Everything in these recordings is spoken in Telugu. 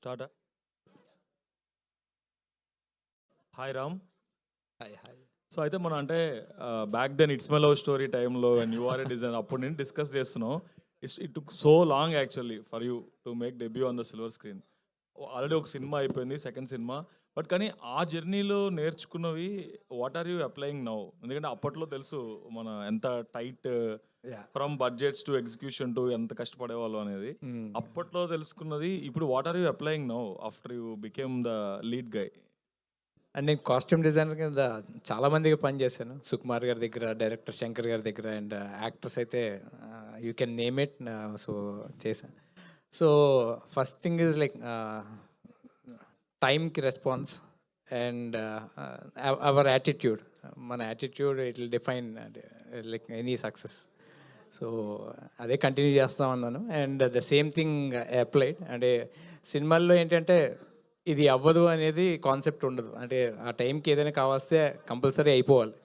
Tata. Hi Ram. Hi hi. So అయితే మనం అంటే back then it's my love story టైంలో and you are a design అప్పుడు నేను డిస్కస్ చేస్తున్నాం. It took so long actually for you to make debut on the silver screen. Already ఒక సినిమా అయిపోయింది, సెకండ్ సినిమా. బట్ కానీ ఆ జర్నీలో నేర్చుకున్నవి what are you applying now? ఎందుకంటే అప్పట్లో తెలుసు మన ఎంత టైట్ యా. From budgets to execution to ఎంత కష్టపడేవాళ్ళు అనేది. అప్పట్లో తెలుసుకున్నది ఇప్పుడు what are you applying now after you became the lead guy? And నేను కాస్ట్యూమ్ డిజైనర్ కింద చాలా మందికి పనిచేశాను. సుకుమార్ గారి దగ్గర, డైరెక్టర్ శంకర్ గారి దగ్గర, అండ్ యాక్టర్స్ అయితే you can name it. So చేశాను. So first thing is like టైంకి రెస్పాన్స్ అండ్ అవర్ యాటిట్యూడ్. మన attitude it will define like any success. So అదే కంటిన్యూ చేస్తూ ఉన్నాను. And the same thing applied. అంటే సినిమాల్లో ఏంటంటే ఇది అవ్వదు అనేది కాన్సెప్ట్ ఉండదు. అంటే ఆ టైంకి ఏదైనా కావాల్స్తే కంపల్సరీ అయిపోవాలి.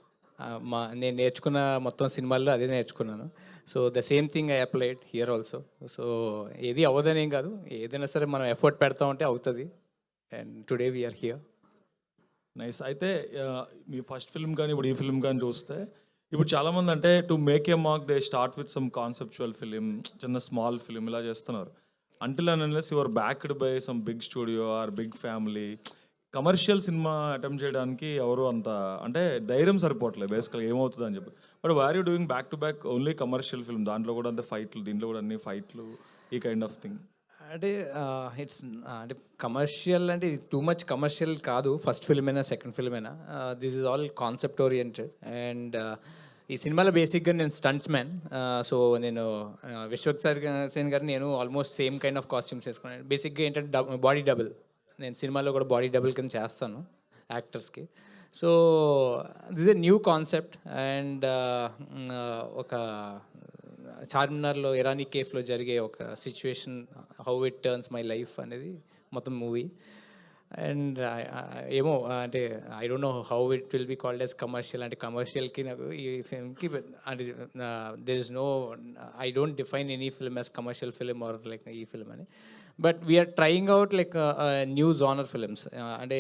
నేను నేర్చుకున్న మొత్తం సినిమాల్లో అదే నేర్చుకున్నాను. So the same thing I applied here also. So ఏది అవ్వదనేం కాదు, ఏదైనా సరే మనం ఎఫర్ట్ పెడతా ఉంటే అవుతుంది. And today we are here. Nice. అయితే మీ ఫస్ట్ ఫిల్మ్ కానీ ఇప్పుడు ఈ ఫిల్మ్ కానీ చూస్తే ఇప్పుడు చాలామంది అంటే to make a mark they start with some conceptual film, చిన్న స్మాల్ ఫిలిం ఇలా చేస్తున్నారు. Until and unless your backed by some big studio or big family, commercial cinema attempt చేయడానికి ఎవరు అంత అంటే ధైర్యం సరిపోవట్లేదు బేసికల్గా ఏమవుతుంది అని చెప్పి. But war you doing back to back only commercial film, దాంట్లో కూడా అంతే ఫైట్లు, దీంట్లో కూడా అన్ని ఫైట్లు, ఈ కైండ్ ఆఫ్ థింగ్. అంటే ఇట్స్ అంటే కమర్షియల్ అంటే టూ మచ్ కమర్షియల్ కాదు. ఫస్ట్ ఫిల్మ్ అయినా సెకండ్ ఫిల్మ్ అయినా this is all concept oriented. And ఈ సినిమాలో బేసిక్గా నేను స్టంట్స్ మ్యాన్. సో నేను విశ్వక్ సేన్ గారు నేను almost same kind of costumes వేసుకున్నాను. బేసిక్గా ఏంటంటే బాడీ డబుల్. నేను సినిమాలో కూడా బాడీ డబుల్ కింద చేస్తాను యాక్టర్స్కి. So this a new concept. And ఒక చార్మినార్లో ఇరానీ కేఫ్లో జరిగే ఒక situation, how it turns my life అనేది మొత్తం మూవీ. అండ్ ఏమో అంటే I don't know how it will be called as commercial. అంటే కమర్షియల్కి నాకు ఈ ఫిల్మ్కి అంటే there is no, I don't define any film as commercial film or like ఈ ఫిల్మ్ అని. But we are trying out like new genre films. అంటే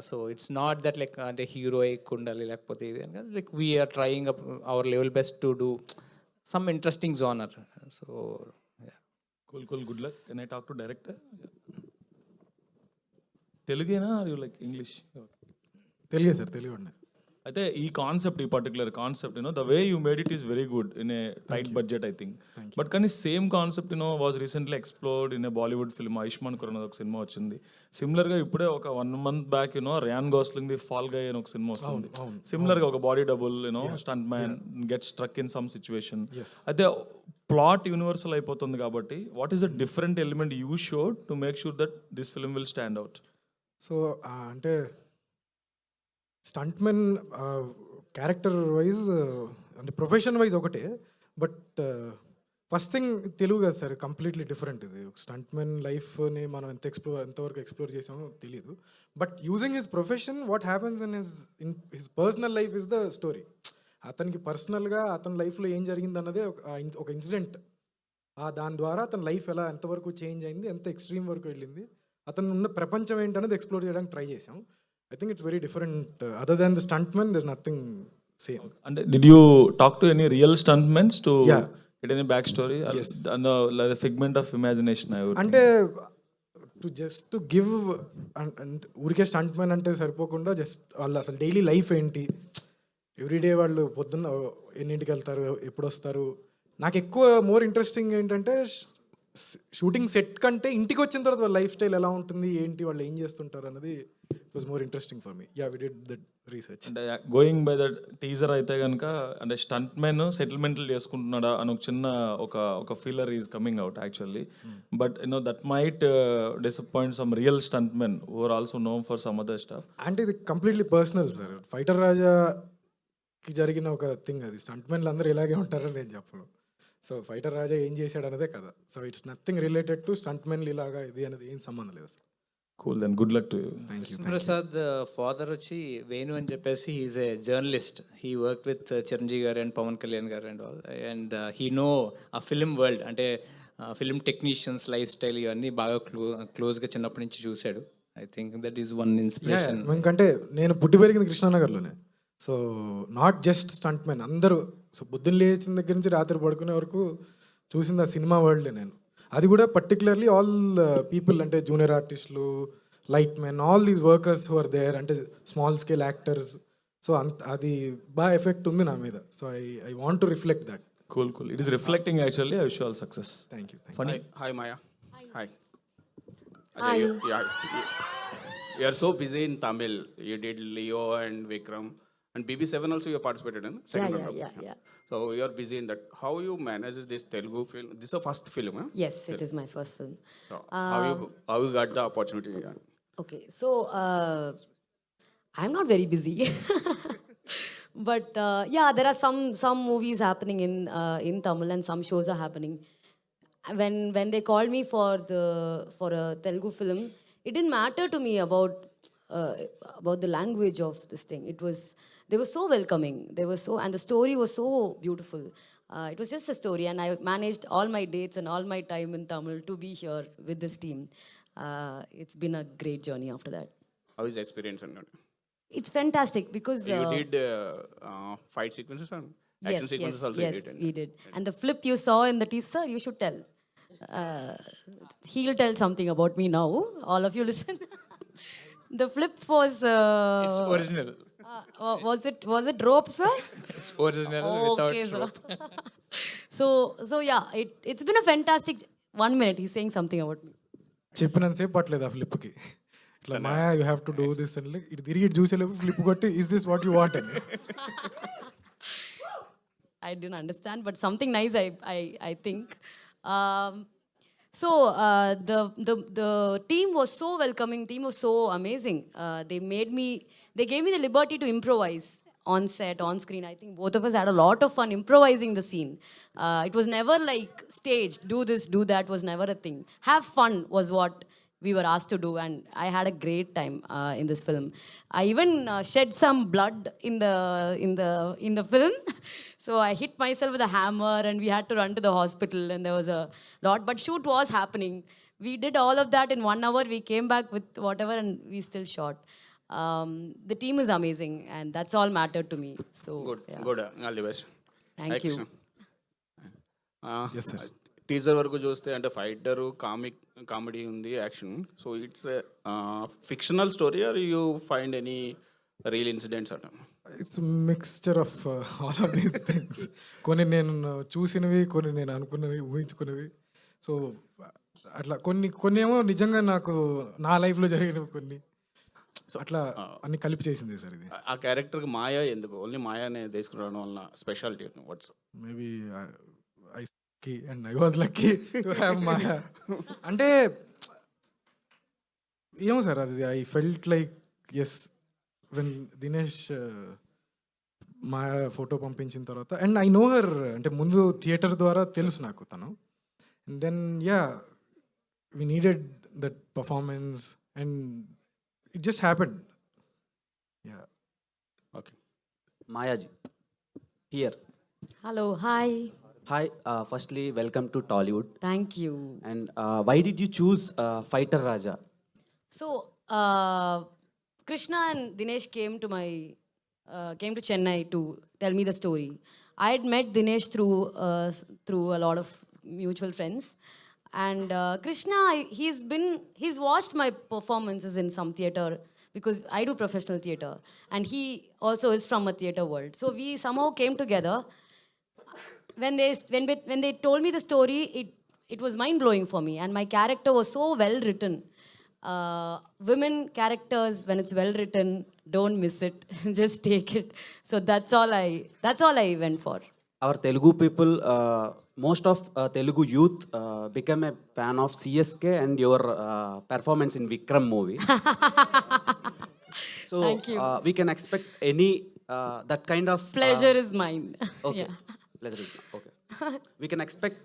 so it's not that like అంటే హీరోయిక్ ఉండాలి లేకపోతే ఇది అని, like we are trying our level best to do some interesting genre. So yeah. Cool, good luck. Can I talk to director? తెలుగేనా ఆర్ యూ లైక్ ఇంగ్లీష్? తెలుగే సార్, తెలుగు ఉన్నాయి. అయితే ఈ కాన్సెప్ట్, ఈ particular concept the way you made it is very good in a tight budget I think. But కానీ same concept was recently explored in a Bollywood film. Ayushmann Khurrana ఒక సినిమా వచ్చింది. సిమిలర్గా ఇప్పుడే ఒక 1 month back Ryan Gosling the fall guy అని ఒక సినిమా వస్తుంది. సిమిలర్గా ఒక body double stunt man get struck in some situation. అయితే ప్లాట్ యూనివర్సల్ అయిపోతుంది కాబట్టి what is the different element you showed to make sure that this film will stand out? So అంటే స్టంట్మెన్ క్యారెక్టర్ వైజ్ అంటే ప్రొఫెషన్ వైజ్ ఒకటే. బట్ ఫస్ట్ థింగ్ తెలుగు కదా సార్, కంప్లీట్లీ డిఫరెంట్. ఇది స్టంట్మెన్ లైఫ్ని మనం ఎంతవరకు ఎక్స్ప్లోర్ చేసామో తెలియదు. But using his profession, what happens in his personal life is the story. అతనికి పర్సనల్గా అతని లైఫ్లో ఏం జరిగింది అన్నదే ఒక ఇన్సిడెంట్. దాని ద్వారా అతని లైఫ్ ఎంతవరకు చేంజ్ అయింది, ఎంత ఎక్స్ట్రీమ్ వరకు వెళ్ళింది, అతను ఉన్న ప్రపంచం ఏంటనేది ఎక్స్ప్లోర్ చేయడానికి ట్రై చేసాం. I think it's very different. Other than the stuntman, there's nothing same. And did you talk to any real stuntmen to get any backstory? Yes. Like the figment of imagination, I would అంటే to give and ఊరికే స్టంట్మెన్ అంటే సరిపోకుండా జస్ట్ వాళ్ళు అసలు డైలీ లైఫ్ ఏంటి, ఎవ్రీడే వాళ్ళు పొద్దున్న ఎన్నింటికి వెళ్తారు, ఎప్పుడు వస్తారు. నాకు ఎక్కువ మోర్ ఇంట్రెస్టింగ్ ఏంటంటే షూటింగ్ సెట్ కంటే ఇంటికి వచ్చిన తర్వాత వాళ్ళ లైఫ్ స్టైల్ ఎలా ఉంటుంది, ఏంటి, వాళ్ళు ఏం చేస్తుంటారు అన్నది it was more interesting for me. Yeah, we did that research. అంటే గోయింగ్ బై దట్ టీజర్ అయితే కనుక అంటే స్టంట్ మెన్ సెటిల్మెంట్లు చేసుకుంటున్నాడా అని ఒక చిన్న ఒక feeler is coming out actually. But that might disappoint some real stunt men who are also known for some other stuff. అంటే ఇది కంప్లీట్లీ పర్సనల్ సార్. ఫైటర్ రాజాకి జరిగిన ఒక థింగ్ అది. స్టంట్ మెన్లు అందరూ ఇలాగే ఉంటారని నేను చెప్పను. సో ఫైటర్ రాజా ఏం చేశాడు అన్నదే కదా. So it's nothing related to stunt మెన్లు ఇలాగా ఇది అనేది ఏం సంబంధం లేదు sir. Cool, then good luck to you. Prasad father వచ్చి వేణు అని చెప్పేసి he is a journalist. He work with Chiranjeevi గారు అండ్ పవన్ కళ్యాణ్ గారు and all. And he know ఆ ఫిల్మ్ వరల్డ్. అంటే ఫిల్మ్ టెక్నీషియన్స్ లైఫ్ స్టైల్ ఇవన్నీ బాగా క్లోజ్గా చిన్నప్పటి నుంచి చూశాడు. I think that is one inspiration. ఎందుకంటే నేను పుట్టి పెరిగింది కృష్ణానగర్లోనే. So not just stunt man అందరూ. సో పొద్దున్న లేచిన దగ్గర నుంచి రాత్రి పడుకునే వరకు చూసింది ఆ సినిమా వరల్డే నేను. అది కూడా పర్టికులర్లీ ఆల్ పీపుల్ అంటే జూనియర్ ఆర్టిస్టులు, light men, all these workers who are there, అంటే స్మాల్ స్కేల్ యాక్టర్స్. సో అది బాగా ఎఫెక్ట్ ఉంది నా మీద. So I want to reflect that. Cool. It is reflecting actually. I wish you all success. Thank you. Funny. Hi, Maya. Hi. Hi. You are so busy in Tamil. You did Leo and Vikram. And BB7 also you participated in? Second round. Yeah. So you are busy in that. How you manage this Telugu film? This is a first film, huh? Yes, it is my first film. So how you got the opportunity? Okay, so I'm not very busy, but yeah, there are some movies happening in Tamil and some shows are happening. When they called me for a Telugu film, it didn't matter to me about the language of this thing. They were so welcoming. And the story was so beautiful. It was just a story, and I managed all my dates and all my time in Tamil to be here with this team. It's been a great journey after that. How is the experience? It's fantastic because You did fight sequences and action sequences also. yes, you did. we did. And the flip you saw in the teaser, you should tell. He'll tell something about me now. All of you listen. The flip was. It's original. Was it rope, sir? It's original without Okay, sir. rope. So yeah, it's been a fantastic. 1 minute, he's saying something about me. చెప్పినంతసేపు పట్టలేదు ఆ ఫ్లిప్కి. ఇట్లా Maya you have to do this అని ఇటు తిరిగి ఇటు చూసేలేపు ఫ్లిప్ కొట్టి is this what you want అని. I didn't understand, but something nice I think. So the team was so welcoming, team was so amazing. They gave me the liberty to improvise on set, on screen. I think both of us had a lot of fun improvising the scene. It was never like staged, do this, do that was never a thing. Have fun was what we were asked to do, and I had a great time in this film. I even shed some blood in the film. So I hit myself with a hammer and we had to run to the hospital, and there was a lot, but shoot was happening. We did all of that in 1 hour. We came back with whatever and we still shot. The team is amazing and that's all mattered to me. So yeah. Good. All the best. Thank you. Yes, sir. Teaser వరకు చూస్తే అంటే ఫైటర్ కామెడీ ఉంది, action. So it's fictional story or you find any real incidents అట? It's mixture of all of these things. కొన్ని నేను చూసినవి, కొన్ని నేను అనుకున్నవి, ఊహించుకున్నవి. సో అట్లా కొన్ని ఏమో నిజంగా నాకు నా లైఫ్లో జరిగినవి కొన్ని. సో అట్లా అన్ని కలిపి చేసింది సార్ ఇది. ఆ క్యారెక్టర్కి మాయా ఎందుకు? ఓన్లీ మాయానే తీసుకురావడం వల్ల speciality what's? Maybe I was lucky to have Maya. అంటే ఏమో సార్ అది I felt like yes when Dinesh Maya photo పంపించిన తర్వాత, అండ్ ఐ నో హర్ అంటే ముందు థియేటర్ ద్వారా తెలుసు నాకు తను. And then yeah we needed that performance and it just happened. Yeah okay. Mayaji, here. Hello, hi. Hi, firstly, welcome to Tollywood. Thank you. And why did you choose Fighter Raja? So, Krishna and Dinesh came to Chennai to tell me the story. I had met Dinesh through a lot of mutual friends, and Krishna, he's watched my performances in some theater because I do professional theater, and he also is from a theater world. So we somehow came together. When they told me the story, it was mind blowing for me, and my character was so well written. Women characters, when it's well written, don't miss it. Just take it. So that's all I went for. Our Telugu people, most of Telugu youth became a fan of CSK and your performance in Vikram movie. So Thank you. We can expect any that kind of Pleasure is mine. Okay. Yeah. Pleasure is mine. Okay. We can expect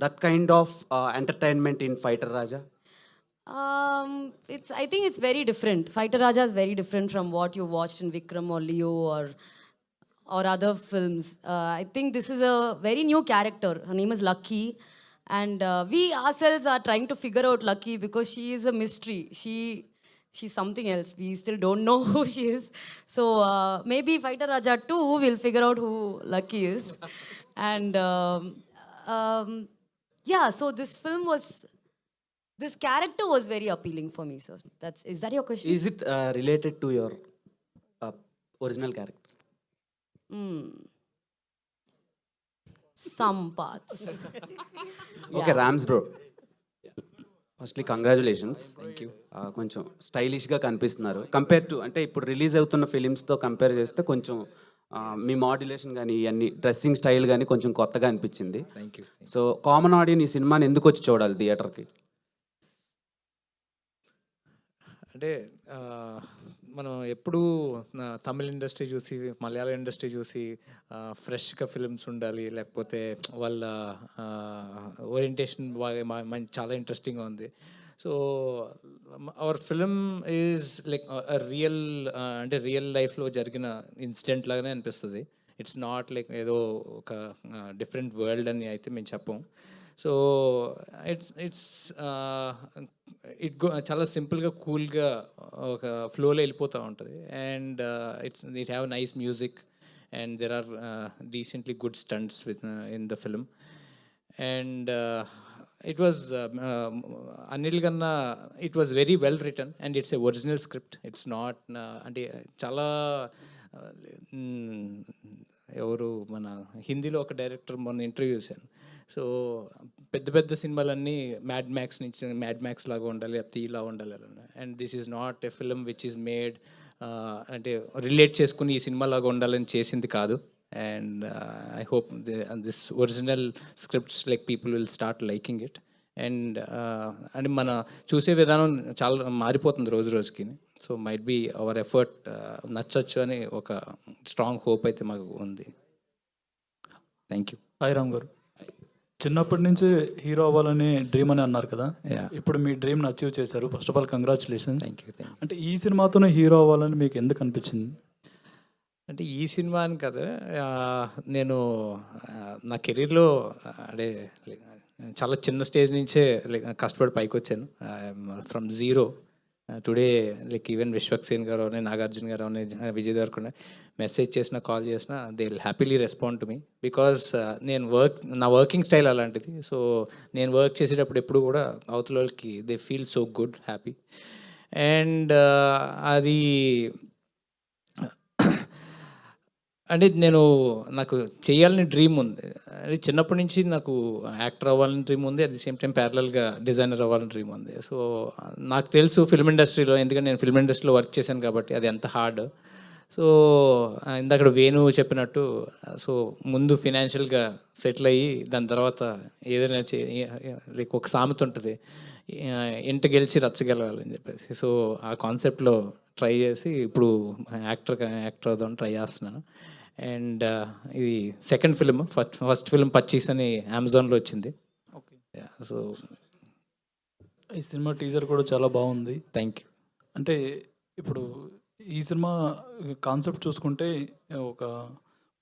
that kind of entertainment in Fighter Raja. I think it's very different. Fighter Raja is very different from what you watched in Vikram or Leo or other films. I think this is a very new character. Her name is Lucky, And we ourselves are trying to figure out Lucky because she is a mystery. She's something else. We still don't know who she is. So maybe Fighter Raja 2 will figure out who Lucky is. And yeah, so this character was very appealing for me. So is that your question? Is it related to your original character? Some parts. Okay Rams bro, firstly congratulations. Thank you. కొంచెం స్టైలిష్గా కనిపిస్తున్నారు కంపేర్ టు, అంటే ఇప్పుడు రిలీజ్ అవుతున్న ఫిలిమ్స్తో కంపేర్ చేస్తే కొంచెం మీ మాడ్యులేషన్ కానీ ఇవన్నీ డ్రెస్సింగ్ స్టైల్ కానీ కొంచెం కొత్తగా అనిపించింది. Thank you. So common audience ఈ సినిమాని ఎందుకు వచ్చి చూడాలి థియేటర్కి? అంటే మనం ఎప్పుడూ తమిళ ఇండస్ట్రీ చూసి మలయాళం ఇండస్ట్రీ చూసి ఫ్రెష్గా ఫిల్మ్స్ ఉండాలి, లేకపోతే వాళ్ళ ఓరియంటేషన్ బాగా చాలా ఇంట్రెస్టింగ్గా ఉంది. So our film is like real, అంటే రియల్ లైఫ్లో జరిగిన ఇన్సిడెంట్ లాగానే అనిపిస్తుంది. ఇట్స్ నాట్ లైక్ ఏదో ఒక డిఫరెంట్ వరల్డ్ అని అయితే మేము చెప్పం. సో చాలా సింపుల్గా కూల్గా ఒక ఫ్లోలో వెళ్ళిపోతూ ఉంటుంది. And it have nice music and there are decently good stunts with in the film. And it was అన్నిటికన్నా it was very well written and it's a original script. It's not అంటే చాలా ఎవరు మన హిందీలో ఒక డైరెక్టర్ మొన్న ఇంటర్వ్యూ చేశాను. సో పెద్ద పెద్ద సినిమాలన్నీ మ్యాడ్ మ్యాక్స్ లాగా ఉండాలి, లేకపోతే ఇలా ఉండాలి అని. And this is not a film which is made అంటే రిలేట్ చేసుకుని ఈ సినిమా లాగా ఉండాలని చేసింది కాదు. And I hope this original scripts like people will start liking it. And అంటే మన చూసే విధానం చాలా మారిపోతుంది రోజు రోజుకి. So might be our effort నచ్చచ్చు అని ఒక స్ట్రాంగ్ హోప్ అయితే మాకు ఉంది. Thank you. హాయ్ రామ్ గారు, చిన్నప్పటి నుంచి హీరో అవ్వాలని డ్రీమ్ అని అన్నారు కదా, Yeah. ఇప్పుడు మీ డ్రీమ్ని అచీవ్ చేశారు. First of all congratulations. Thank you. అంటే ఈ సినిమాతోనే హీరో అవ్వాలని మీకు ఎందుకు అనిపించింది? అంటే ఈ సినిమా అని కదా, నేను నా కెరీర్లో అంటే చాలా చిన్న స్టేజ్ నుంచే కష్టపడి పైకి వచ్చాను. From zero today like even Vishwaksen గారు అని, నాగార్జున గారు అని, విజయ్ దేవరకొండ మెసేజ్ చేసినా కాల్ చేసినా they will happily respond to me. Because నా వర్కింగ్ స్టైల్ అలాంటిది. సో నేను వర్క్ చేసేటప్పుడు ఎప్పుడు కూడా అవతల వాళ్ళకి they feel so good, happy. And అది అంటే నాకు చేయాలని డ్రీమ్ ఉంది. అది చిన్నప్పటి నుంచి నాకు యాక్టర్ అవ్వాలని డ్రీమ్ ఉంది, అట్ ది సేమ్ టైం ప్యారలల్గా డిజైనర్ అవ్వాలని డ్రీమ్ ఉంది. సో నాకు తెలుసు ఫిల్మ్ ఇండస్ట్రీలో, ఎందుకంటే నేను ఫిల్మ్ ఇండస్ట్రీలో వర్క్ చేశాను కాబట్టి అది ఎంత హార్డ్. సో ఇందాక వేణు చెప్పినట్టు, సో ముందు ఫినాన్షియల్గా సెటిల్ అయ్యి దాని తర్వాత ఏదైనా లైక్ ఒక సామెత ఉంటుంది, ఇంట గెలిచి రచ్చ గెలవాలని చెప్పేసి. సో ఆ కాన్సెప్ట్లో ట్రై చేసి ఇప్పుడు యాక్టర్ అవుదామని ట్రై చేస్తున్నాను. అండ్ ఇది సెకండ్ ఫిలిం. ఫస్ట్ ఫిలిం పచ్చీస్ అని అమెజాన్లో వచ్చింది. ఓకే, సో ఈ సినిమా టీజర్ కూడా చాలా బాగుంది. Thank you. అంటే ఇప్పుడు ఈ సినిమా కాన్సెప్ట్ చూసుకుంటే ఒక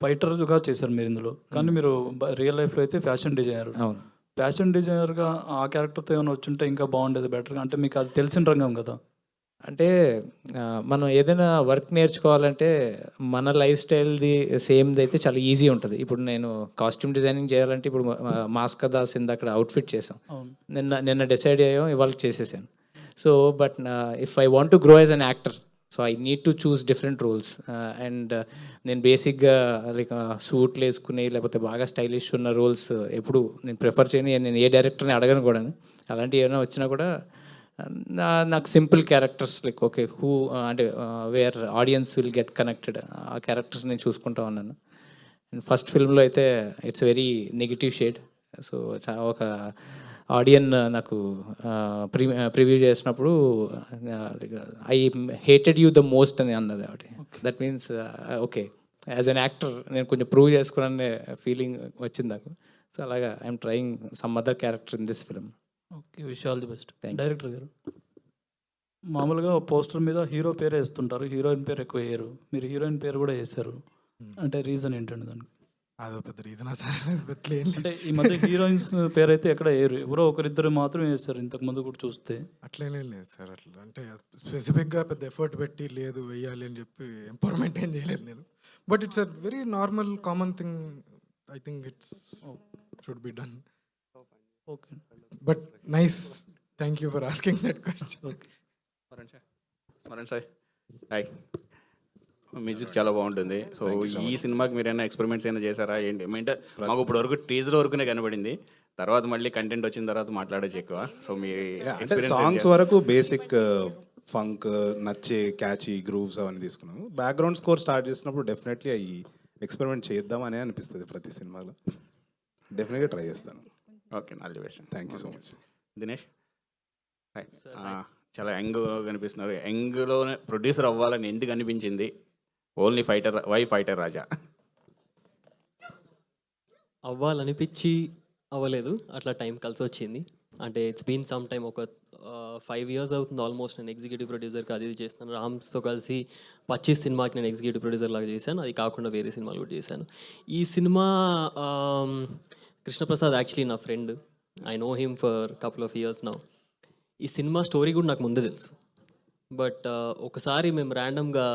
ఫైటర్గా చేశారు మీరు ఇందులో, కానీ మీరు రియల్ లైఫ్లో అయితే ఫ్యాషన్ డిజైనర్. అవును. ఫ్యాషన్ డిజైనర్గా ఆ క్యారెక్టర్తో ఏమైనా వచ్చుంటే ఇంకా బాగుండేది, బెటర్గా. అంటే మీకు అది తెలిసిన రంగం కదా. అంటే మనం ఏదైనా వర్క్ నేర్చుకోవాలంటే మన లైఫ్ స్టైల్ది సేమ్ది అయితే చాలా ఈజీ ఉంటుంది. ఇప్పుడు నేను కాస్ట్యూమ్ డిజైనింగ్ చేయాలంటే ఇప్పుడు మాస్క్ దాస్ అక్కడ అవుట్ఫిట్ చేసాం, అవును. నిన్న డిసైడ్ అయ్యాం, ఇవాళ చేసేసాను. So but if I want to grow as an actor, so I need to choose different roles. And నేను బేసిక్గా లైక్ సూట్లు వేసుకుని లేకపోతే బాగా స్టైలిష్ ఉన్న రోల్స్ ఎప్పుడు నేను ప్రిఫర్ చేయను. నేను ఏ డైరెక్టర్ని అడగను కూడా. అలాంటివి ఏమైనా వచ్చినా కూడా నాకు simple characters like okay who అంటే where audience will get connected, ఆ క్యారెక్టర్స్ నేను చూసుకుంటా ఉన్నాను. అండ్ ఫస్ట్ ఫిల్మ్లో అయితే it's very negative shade. So ఒక ఆడియన్ నాకు ప్రివ్యూ చేసినప్పుడు I hated you the most అని అన్నది ఒకటి. That means okay as an actor నేను కొంచెం ప్రూవ్ చేసుకునే ఫీలింగ్ వచ్చింది నాకు. సో అలాగా I'm trying some other character in this film. Okay, wish all the best. Thank you. Director గారు, మామూలుగా పోస్టర్ మీద హీరో పేరే వేస్తుంటారు, హీరోయిన్ పేరు ఎక్కువ వేయరు. మీరు హీరోయిన్ పేరు కూడా వేశారు, అంటే రీజన్ ఏంటండి దానికి? అదో పెద్ద రీజనా సార్? పెద్దలే ఏం లేదు. అంటే ఈ మధ్య హీరోయిన్స్ పేరైతే ఎక్కడ వేయరు, ఎవరో ఒకరిద్దరు మాత్రం వేస్తారు ఇంతకు ముందు కూడా చూస్తే. అట్లేనే లేదు సార్. అట్లా అంటే స్పెసిఫిక్గా పెద్ద ఎఫర్ట్ పెట్టి లేదు వెయ్యాలి అని చెప్పి ఎంపవర్మెంట్ ఏం చేయలేదు నేను. But it's a very normal common thing. I think it's should be done. Okay. But nice, thank you for asking that question. Smaran Sai hi. Music చాలా బాగుంటుంది. సో ఈ సినిమాకి మీరు ఏమైనా ఎక్స్పెరిమెంట్స్ ఏమైనా చేశారా ఏంటి? అంటే మాకు ఇప్పుడు వరకు టీజర్ వరకునే కనబడింది, తర్వాత మళ్ళీ కంటెంట్ వచ్చిన తర్వాత మాట్లాడచ్చు ఎక్కువ. సో మీ అంటే సాంగ్స్ వరకు బేసిక్ ఫంక్ నచ్చే క్యాచీ గ్రూవ్స్ అవన్నీ తీసుకున్నాము. బ్యాక్గ్రౌండ్ స్కోర్ స్టార్ట్ చేసినప్పుడు డెఫినెట్లీ అవి ఎక్స్పెరిమెంట్ చేద్దామని అనిపిస్తుంది ప్రతి సినిమాలో. డెఫినెట్గా ట్రై చేస్తాను. Okay, all the best. Thank you so much. Dinesh hi. చాలా యంగ్ కనిపిస్తున్నారు. యంగ్లోనే ప్రొడ్యూసర్ అవ్వాలని ఎందుకు అనిపించింది? ఓన్లీ ఫైటర్, వై ఫైటర్ రాజా? అవ్వాలనిపించి అవ్వలేదు, అట్లా టైం కలిసి వచ్చింది. అంటే ఇట్స్ బీన్ సమ్ టైమ్, ఒక 5 years అవుతుంది ఆల్మోస్ట్ నేను ఎగ్జిక్యూటివ్ ప్రొడ్యూసర్కి అది ఇది చేస్తాను. రామ్స్తో కలిసి 25 సినిమాకి నేను ఎగ్జిక్యూటివ్ ప్రొడ్యూసర్ లాగా చేశాను. అది కాకుండా వేరే సినిమాలు కూడా చేశాను. ఈ సినిమా కృష్ణప్రసాద్ యాక్చువల్లీ నా friend. I know him for couple of years now. ఈ సినిమా స్టోరీ కూడా నాకు ముందే తెలుసు. బట్ ఒకసారి మేము ర్యాండమ్గా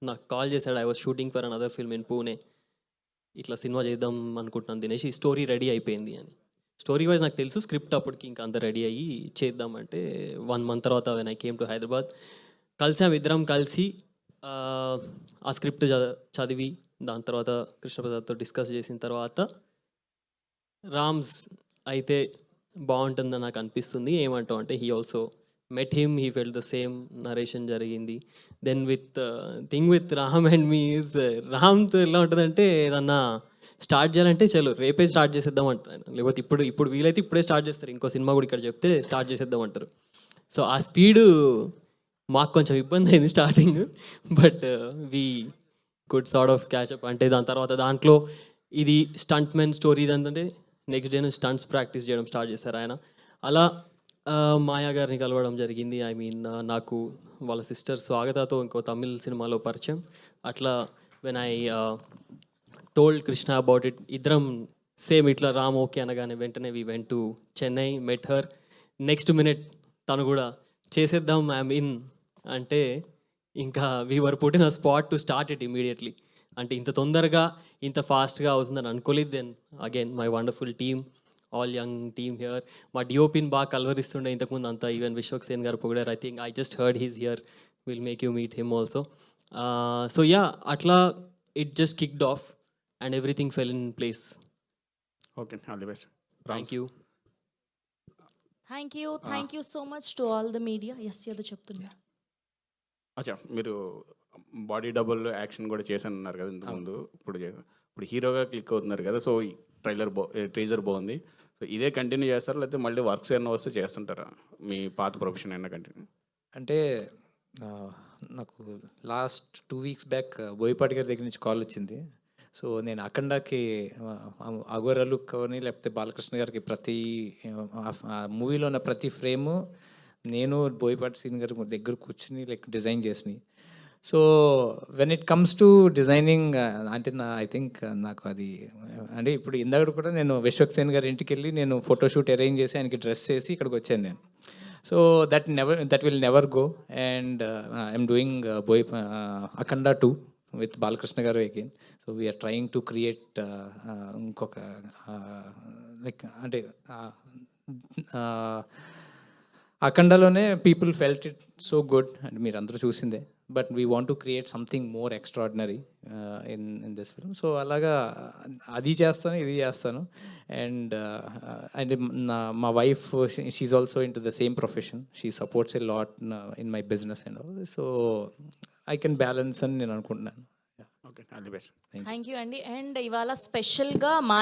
నాకు కాల్ చేశాడు. I was shooting for another film in Pune. ఇట్లా సినిమా చేద్దాం అనుకుంటున్నాను దినేష్, ఈ స్టోరీ రెడీ అయిపోయింది అని. స్టోరీ వైజ్ నాకు తెలుసు, స్క్రిప్ట్ అప్పటికి ఇంకా అంతా రెడీ అయ్యి చేద్దామంటే 1 month తర్వాత when I came to Hyderabad కలిసాం. ఇద్దరం కలిసి ఆ స్క్రిప్ట్ చదివి దాని తర్వాత కృష్ణప్రసాద్తో డిస్కస్ చేసిన తర్వాత రామ్స్ అయితే బాగుంటుందని నాకు అనిపిస్తుంది. ఏమంటావు అంటే he also met him, he felt the same, narration జరిగింది. Then with thing with Ram and me is, రామ్తో ఎలా ఉంటుందంటే ఏదన్నా స్టార్ట్ చేయాలంటే చలో రేపే స్టార్ట్ చేసేద్దాం అంటారు, లేకపోతే ఇప్పుడు వీలైతే ఇప్పుడే స్టార్ట్ చేస్తారు. ఇంకో సినిమా కూడా ఇక్కడ చెప్తే స్టార్ట్ చేసేద్దాం అంటారు. సో ఆ స్పీడు మాకు కొంచెం ఇబ్బంది అయింది starting, but we good sort of catch up. అంటే దాని తర్వాత దాంట్లో ఇది స్టంట్ మెన్ స్టోరీ ఏంటంటే నెక్స్ట్ డే నుంచి స్టంట్స్ ప్రాక్టీస్ చేయడం స్టార్ట్ చేశారు ఆయన. అలా మాయా గారిని కలవడం జరిగింది. ఐ మీన్ నాకు వాళ్ళ సిస్టర్ స్వాగతతో ఇంకో తమిళ్ సినిమాలో పరిచయం. అట్లా when I told Krishna about it, ఇద్దరం సేమ్ ఇట్లా రామ్ ఓకే అనగానే వెంటనే we went to Chennai, met her. Next minute తను కూడా చేసేద్దాం ఐఎమ్ ఇన్ అంటే ఇంకా we were put in a spot to start it immediately. అంటే ఇంత తొందరగా ఇంత ఫాస్ట్గా అవుతుందని అనుకోలేదు. Then again my wonderful team, all young team here. మా డిఓపిని బాగా కలవరిస్తుండే ఇంతకుముందు అంతా, ఈవెన్ విశ్వక్ సేన్ గారు పొగిడారు. I think I just heard he's here, will make you meet him also. So ya, అట్లా it just kicked off and everything fell in place. Okay, all the best. Thank you. Thank you so much to all the media. Yes ఏదో చెప్తున్నారు. అచ్చా, మీరు బాడీ డబుల్ యాక్షన్ కూడా చేశాను అన్నారు కదా ఇంతకుముందు. ఇప్పుడు హీరోగా క్లిక్ అవుతున్నారు కదా. సో ట్రైలర్ బాగుంది. సో ఇదే కంటిన్యూ చేస్తారా, లేకపోతే మళ్ళీ వర్క్స్ ఏమైనా వస్తే చేస్తుంటారా? మీ పాత ప్రొఫెషన్ అయినా కంటిన్యూ? అంటే నాకు లాస్ట్ 2 weeks బ్యాక్ బోయపాటి గారి దగ్గర నుంచి కాల్ వచ్చింది. సో నేను అఖండాకి అఘోర లుక్ని లేకపోతే బాలకృష్ణ గారికి ప్రతి మూవీలో ఉన్న ప్రతి ఫ్రేము నేను బోయపాటి సీన్ గారి దగ్గర కూర్చుని లైక్ డిజైన్ చేసినాయి. So when it comes to designing అంటే ఐ థింక్ నాకు అది అంటే ఇప్పుడు ఇందాక కూడా నేను విశ్వక్ సేన్ గారి ఇంటికి వెళ్ళి నేను ఫోటోషూట్ అరేంజ్ చేసి ఆయనకి డ్రెస్ చేసి ఇక్కడికి వచ్చాను నేను. So that will never go. And I'm doing Akhanda 2 with Balakrishna garu again. So we're trying to create ఇంకొక లైక్ అంటే అఖండలోనే people felt it so good and మీరు అందరూ చూసిందే. But we want to create something more extraordinary in this film. So అలాగా అది చేస్తాను, ఇది చేస్తాను. అండ్ అంటే మా wife she also in to the same profession. She supports a lot in my business and all. So I can balance అని నేను అనుకుంటున్నాను. Okay, all the best. Thank you అండి. అండ్ ఇవాళ స్పెషల్గా మా